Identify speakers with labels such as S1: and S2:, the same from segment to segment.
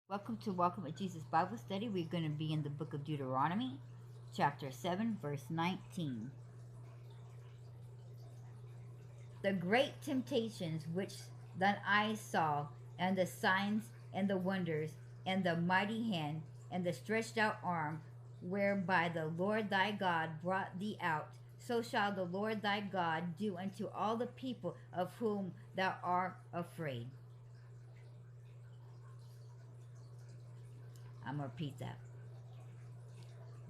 S1: Welcome to Jesus Bible Study. We're going to be in the book of Deuteronomy, chapter 7, verse 19. The great temptations which thine eyes saw, and the signs and the wonders, and the mighty hand, and the stretched out arm, whereby the Lord thy God brought thee out, so shall the Lord thy God do unto all the people of whom thou art afraid. I'm going to repeat that.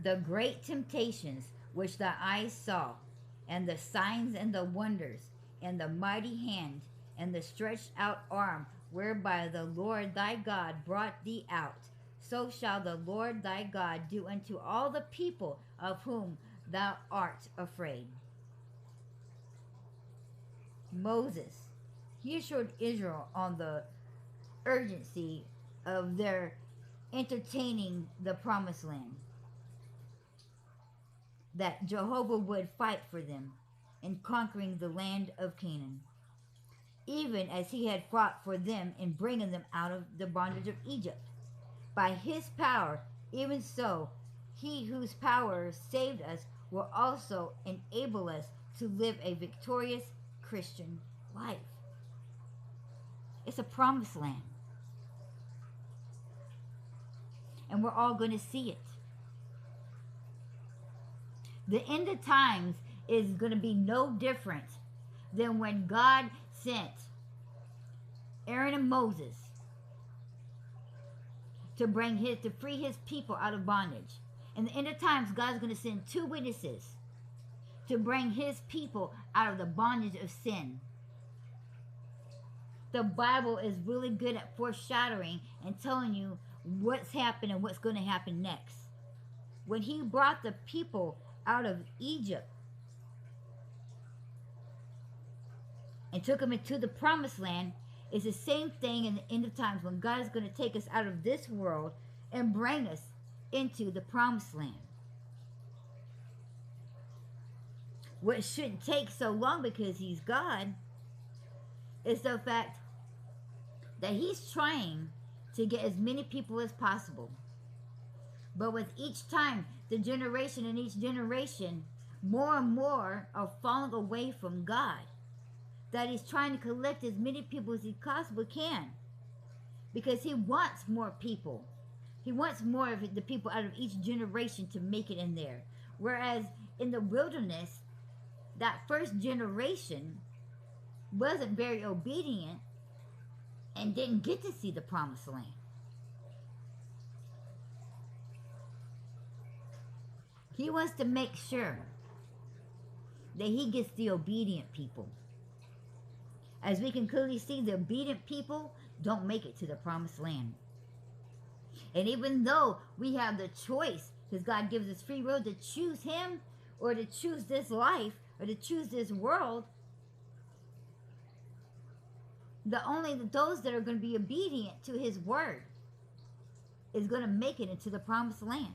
S1: The great temptations which thy eyes saw, and the signs and the wonders, and the mighty hand, and the stretched out arm, whereby the Lord thy God brought thee out, so shall the Lord thy God do unto all the people of whom thou art afraid. Moses, he assured Israel on the urgency of their entertaining the promised land, that Jehovah would fight for them in conquering the land of Canaan, even as he had fought for them in bringing them out of the bondage of Egypt. By his power, even so, he whose power saved us will also enable us to live a victorious Christian life. It's a promised land, and we're all going to see it. The end of times is going to be no different than when God sent Aaron and Moses to free his people out of bondage. In the end of times, God's going to send two witnesses to bring his people out of the bondage of sin. The Bible is really good at foreshadowing and telling you what's happened and what's going to happen next. When he brought the people out of Egypt and took them into the promised land, it's the same thing in the end of times when God is going to take us out of this world and bring us into the promised land. What shouldn't take so long because he's God is the fact that he's trying to get as many people as possible. But with each time, the generation and each generation, more and more are falling away from God. That he's trying to collect as many people as he possibly can. Because he wants more people. He wants more of the people out of each generation to make it in there. Whereas in the wilderness, that first generation wasn't very obedient and didn't get to see the promised land. He wants to make sure that he gets the obedient people. As we can clearly see, the obedient people don't make it to the promised land. And even though we have the choice, because God gives us free will to choose him or to choose this life or to choose this world, those that are going to be obedient to his word is going to make it into the promised land.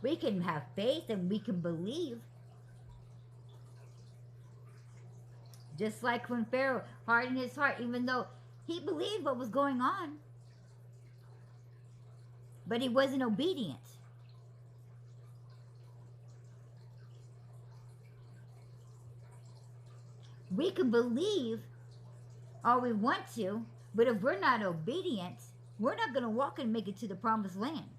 S1: We can have faith and we can believe. Just like when Pharaoh hardened his heart, even though he believed what was going on, but he wasn't obedient. We can believe all we want to, but if we're not obedient, we're not going to walk and make it to the promised land.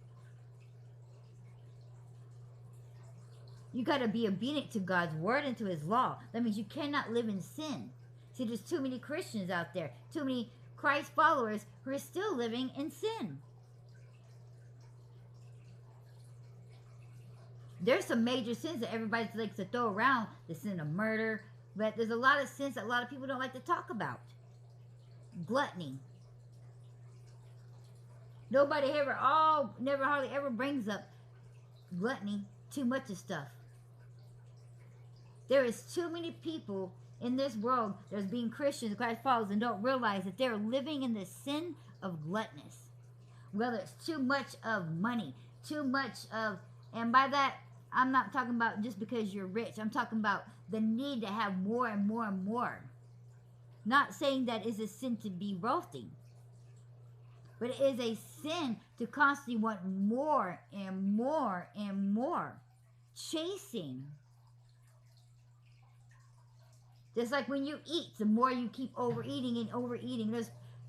S1: You got to be obedient to God's word and to his law. That means you cannot live in sin. See, there's too many Christians out there, too many Christ followers who are still living in sin. There's some major sins that everybody likes to throw around, the sin of murder, but there's a lot of sins that a lot of people don't like to talk about. Gluttony. Nobody never hardly ever brings up gluttony, too much of stuff. There is too many people in this world that's being Christians, Christ followers, and don't realize that they're living in the sin of gluttonous. Whether it's too much of money, too much of, and by that, I'm not talking about just because you're rich. I'm talking about the need to have more and more and more. Not saying that it's a sin to be wealthy, but it is a sin to constantly want more and more and more. Chasing. Just like when you eat, the more you keep overeating and overeating.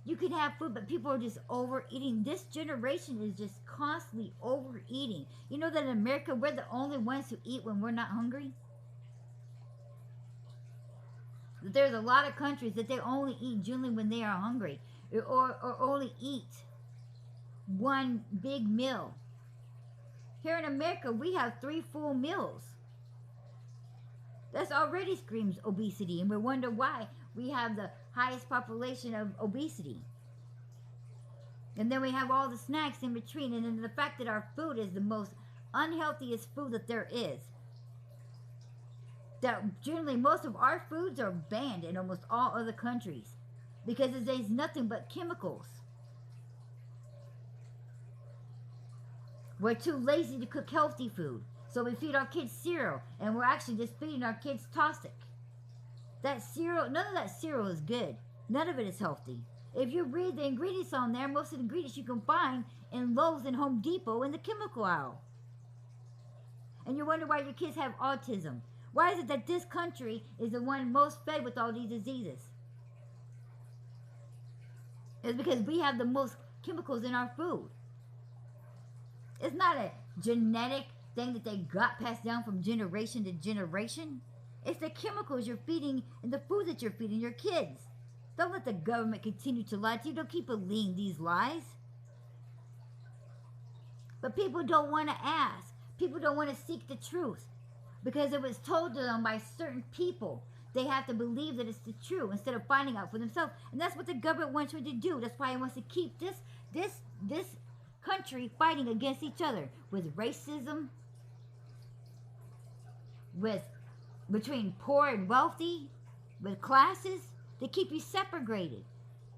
S1: You can have food, but people are just overeating. This generation is just constantly overeating. You know that in America, we're the only ones who eat when we're not hungry? There's a lot of countries that they only eat generally when they are hungry, or only eat one big meal. Here in America, we have 3 full meals. That already screams obesity, and we wonder why we have the highest population of obesity. And then we have all the snacks in between, and then the fact that our food is the most unhealthiest food that there is. That generally most of our foods are banned in almost all other countries because there's nothing but chemicals. We're too lazy to cook healthy food, so we feed our kids cereal, and we're actually just feeding our kids toxic. That cereal, none of that cereal is good. None of it is healthy. If you read the ingredients on there, most of the ingredients you can find in Lowe's and Home Depot in the chemical aisle. And you wonder why your kids have autism. Why is it that this country is the one most fed with all these diseases? It's because we have the most chemicals in our food. It's not a genetic thing that they got passed down from generation to generation. It's the chemicals you're feeding and the food that you're feeding your kids. Don't let the government continue to lie to you. Don't keep believing these lies. But people don't want to ask. People don't want to seek the truth. Because it was told to them by certain people. They have to believe that it's the truth instead of finding out for themselves. And that's what the government wants you to do. That's why it wants to keep this country fighting against each other. With racism. Between poor and wealthy. With classes. They keep you separated.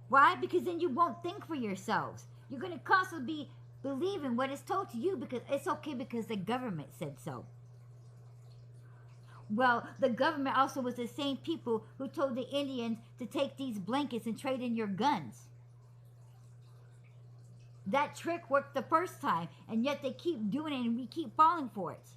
S1: Why? Because then you won't think for yourselves. You're going to constantly be believing what is told to you because it's okay because the government said so. Well, the government also was the same people who told the Indians to take these blankets and trade in your guns. That trick worked the first time, and yet they keep doing it and we keep falling for it.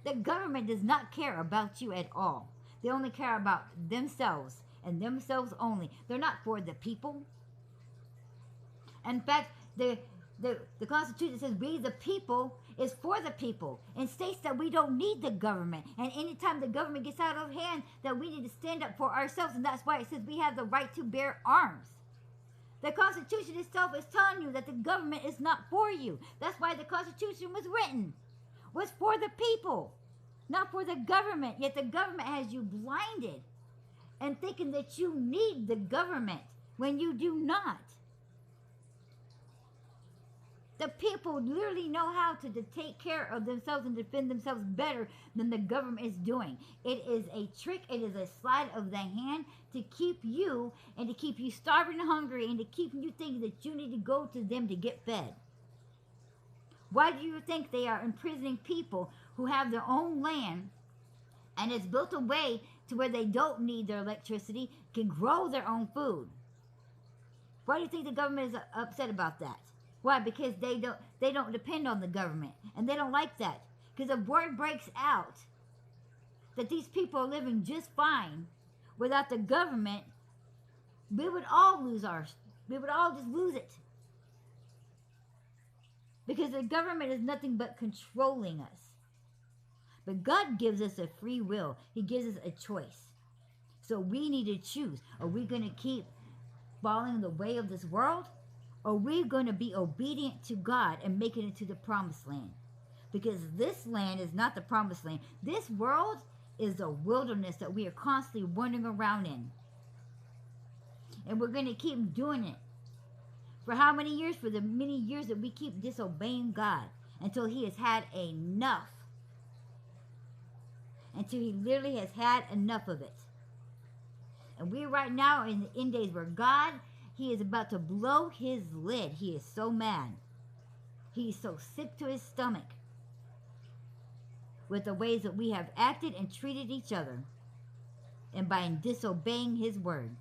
S1: The government does not care about you at all. They only care about themselves and themselves only. They're not for the people. In fact, the Constitution says we the people is for the people and states that we don't need the government. And anytime the government gets out of hand, that we need to stand up for ourselves. And that's why it says we have the right to bear arms. The Constitution itself is telling you that the government is not for you. That's why the Constitution was written. Was for the people, not for the government. Yet the government has you blinded and thinking that you need the government when you do not. The people literally know how to take care of themselves and defend themselves better than the government is doing. It is a trick. It is a sleight of the hand to keep you and to keep you starving and hungry and to keep you thinking that you need to go to them to get fed. Why do you think they are imprisoning people who have their own land and it's built a way to where they don't need their electricity, can grow their own food? Why do you think the government is upset about that? Why? Because they don't depend on the government. And they don't like that. Because if word breaks out that these people are living just fine without the government, we would all just lose it. Because the government is nothing but controlling us. But God gives us a free will. He gives us a choice. So we need to choose. Are we going to keep following the way of this world? Or are we going to be obedient to God and make it into the promised land? Because this land is not the promised land. This world is a wilderness that we are constantly wandering around in. And we're going to keep doing it. For how many years? For the many years that we keep disobeying God. Until He has had enough. Until He literally has had enough of it. And we right now are in the end days where God, He is about to blow His lid. He is so mad. He is so sick to His stomach with the ways that we have acted and treated each other. and by disobeying his word.